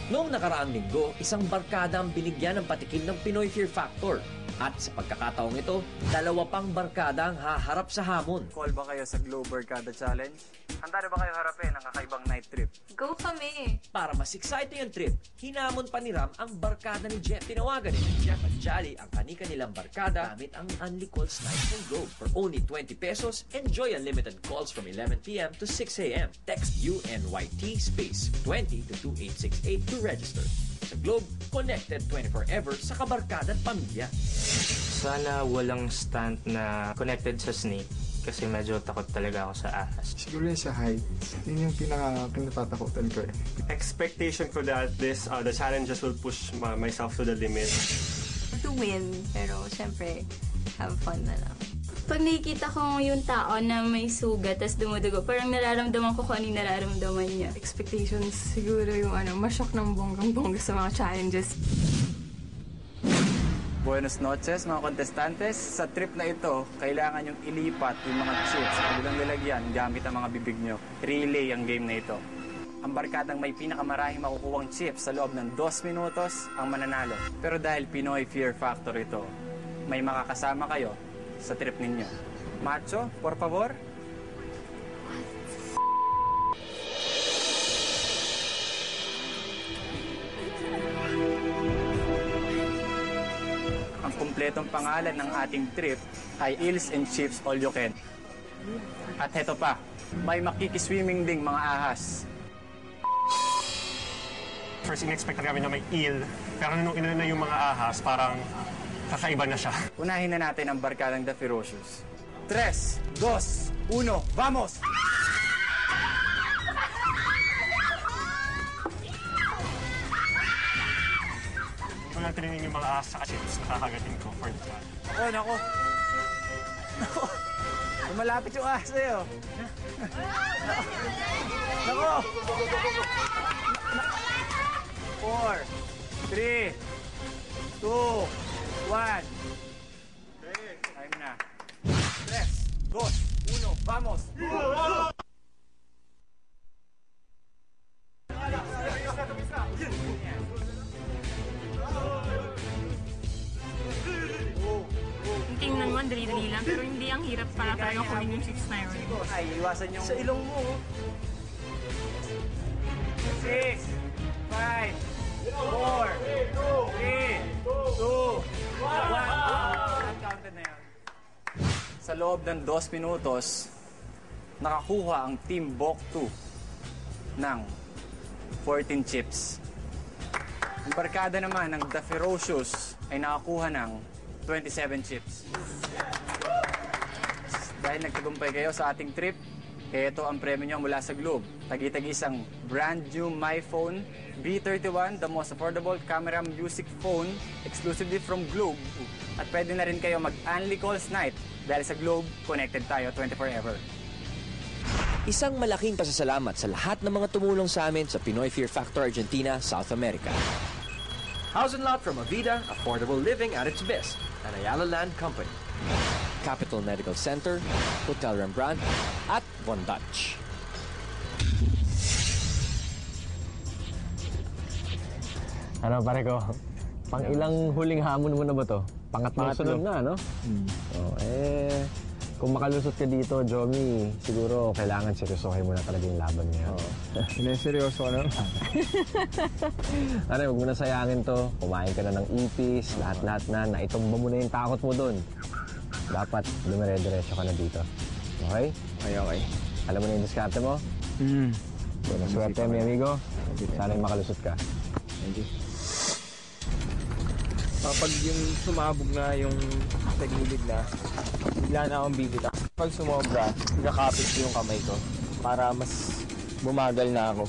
Noong nakaraang linggo, isang barkada ang binigyan ng patikim ng Pinoy Fear Factor. At sa pagkakataong ito, 2 pang barkada ang haharap sa hamon. Call ba kayo sa Globe Barkada Challenge? Handa na ba kayo harapin ang kakaibang night trip? Go kami! Para mas exciting ang trip, hinamon pa ni Ram ang barkada ni Jeff. Tinawagan ni Jeff at Jolly ang kani-kanilang barkada gamit ang Unli Calls Night ng Globe. For only 20 pesos, enjoy unlimited calls from 11 p.m. to 6 a.m. Text UNYT space 20 to 2868 to register. Sa Globe, connected 24/7 sa kabarkada at pamilya. Sana walang stunt na connected sa snake kasi medyo takot talaga ako sa ahas. Siguro yun sa height. Yun yung pinaka-kinatatakutan ko eh. Expectation ko that the challenges will push myself to the limit. To win, pero syempre, have fun na lang. Pag nakikita ko yung tao na may sugat tas dumudugo, parang nararamdaman ko kung ano yung nararamdaman niya. Expectations, siguro yung ma-shock ng bonggang-bongga sa mga challenges. Buenos noches mga kontestantes. Sa trip na ito, kailangan yung ilipat yung mga chips na bilang lalagyan gamit ang mga bibig nyo. Relay ang game na ito. Ang barkadang may pinakamarahing makukuwang chips sa loob ng 2 minutos ang mananalo. Pero dahil Pinoy Fear Factor ito, may makakasama kayo sa trip ninyo. Macho, por favor? Ang kumpletong pangalan ng ating trip ay Eels and Chips All You Can. At heto pa, may makikiswimming ding mga ahas. First, in-expect namin na may eel. Pero nung inuna na yung mga ahas, parang kakaiba na siya. Unahin na natin ang barkadang The Ferocious. 3, 2, 1, vamos! Kung lang tininig yung mga ahas sa chips, nakakagatin ko for the fun. Nako! Malapit yung ahas sa'yo. Nako! 4, 3, 2, 1. Time na. 3, 2, 1, vamos! Tingnan mo, dali-dali lang, pero hindi ang hirap para talaga kunin yung 6 na yun. Ay, iwasan yung... Sa ilong mo. 6, 5, 4, 3, 2, 1. Counted na yan. Sa loob ng 2 minutos, nakakuha ang Team Bok 2 ng 14 chips. Ang barkada naman ng The Ferocious ay nakakuha ng 27 chips. Dahil nagtagumpay kayo sa ating trip, ito ang premyo nyo mula sa Globe. Tagi-tagi isang brand new MyPhone B31, the most affordable camera music phone exclusively from Globe. At pwede na rin kayo mag-Unli Calls Night dahil sa Globe, connected tayo 24/7. Isang malaking pasasalamat sa lahat ng mga tumulong sa amin sa Pinoy Fear Factor Argentina, South America. House and lot from Avida, affordable living at its best. An Ayala Land Company. Capital Medical Center, Hotel Rembrandt, at Von Dutch. Ano pare ko, pang ilang huling hamon mo na ba to? Pangatlong sunod na, no? Kung makalusot ka dito, Jomi, siguro kailangan seryosohin mo na talaga yung laban niya. Seryoso ka na. Ano, huwag mo na sayangin to. Kumain ka na ng ipis, lahat-lahat na. Naitumba mo na yung takot mo dun. Dapat lumire-diretso ka na dito. Okay? Okay. Alam mo na yung diskarte mo? Maswerte, mi amigo. Sana yung makalusot ka. Thank you. Pag yung sumabog na yung tagilid na, bigla na akong bibita. Pag sumobra, nakakapit yung kamay ko para mas bumagal na ako.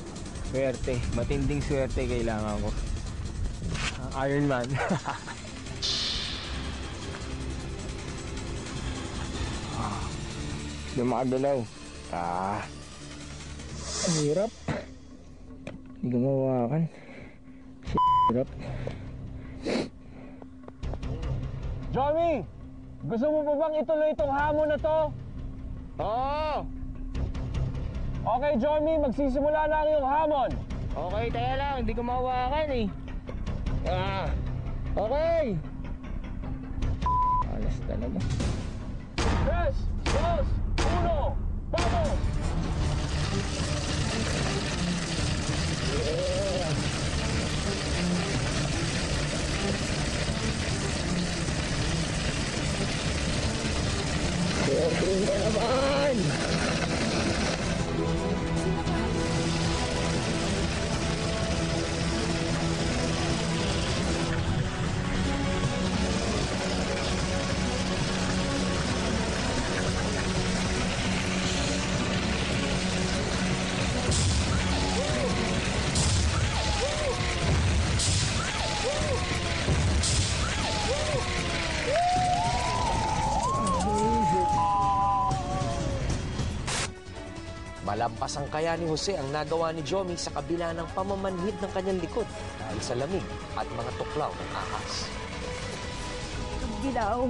Swerte, matinding swerte kailangan ko. Iron Man. Hindi makagalaw. Ang hirap. Hindi ko mawakan. Hirap. Jomi! Gusto mo pa bang ituloy itong hamon na to? Oo! Okay, Jomi, magsisimula na ang iyong hamon. Okay, tayo lang. Hindi ko mahawakan eh. Okay. Alas talaga. 3, 2, 1, vamos! Siyempre na naman! Malampas ang kaya ni Jose ang nagawa ni Jomi sa kabila ng pamamanhid ng kanyang likod dahil sa lamig at mga tuklaw ng ahas. Gilaw.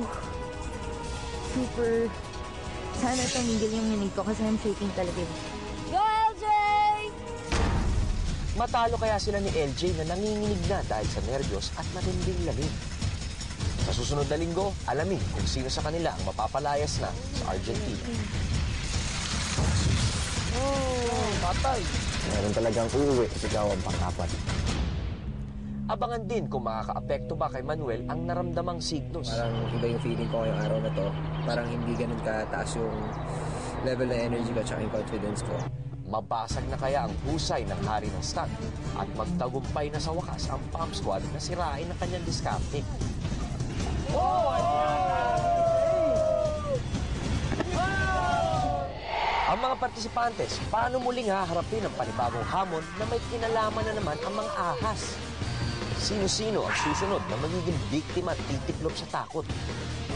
Super. Sana tumigil yung hinig ko kasi I'm shaking talaga. Go, LJ! Matalo kaya sila ni LJ na nanginginig na dahil sa nerbiyos at matinding lamig. Sa susunod na linggo, alamin kung sino sa kanila ang mapapalayas na sa Argentina. Patay. Meron talagang uuwi at ikaw ang pang-apat. Abangan din kung makakaapekto ba kay Manuel ang naramdamang signos. Parang iba yung feeling ko ngayong araw na to. Parang hindi ganun kataas yung level na energy ko at yung confidence ko. Mabasag na kaya ang husay ng hari ng stunt at magtagumpay na sa wakas ang pump squad na sirain ang kanyang diskarte. Ang mga partisipantes, paano muling haharapin ang panibagong hamon na may kinalaman na naman ang mga ahas? Sino-sino ang susunod na magiging biktima at titiklop sa takot?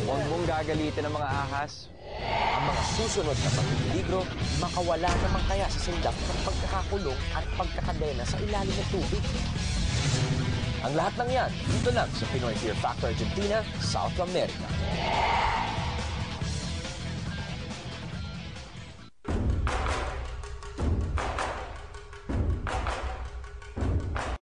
Huwag mong gagalitin ang mga ahas. Ang mga susunod na pagbibiligro, makawala naman kaya sa sindap ng pagkakakulong at pagkakadena sa ilalim ng tubig. Ang lahat ng yan, dito lang sa Pinoy Fear Factor Argentina, South America.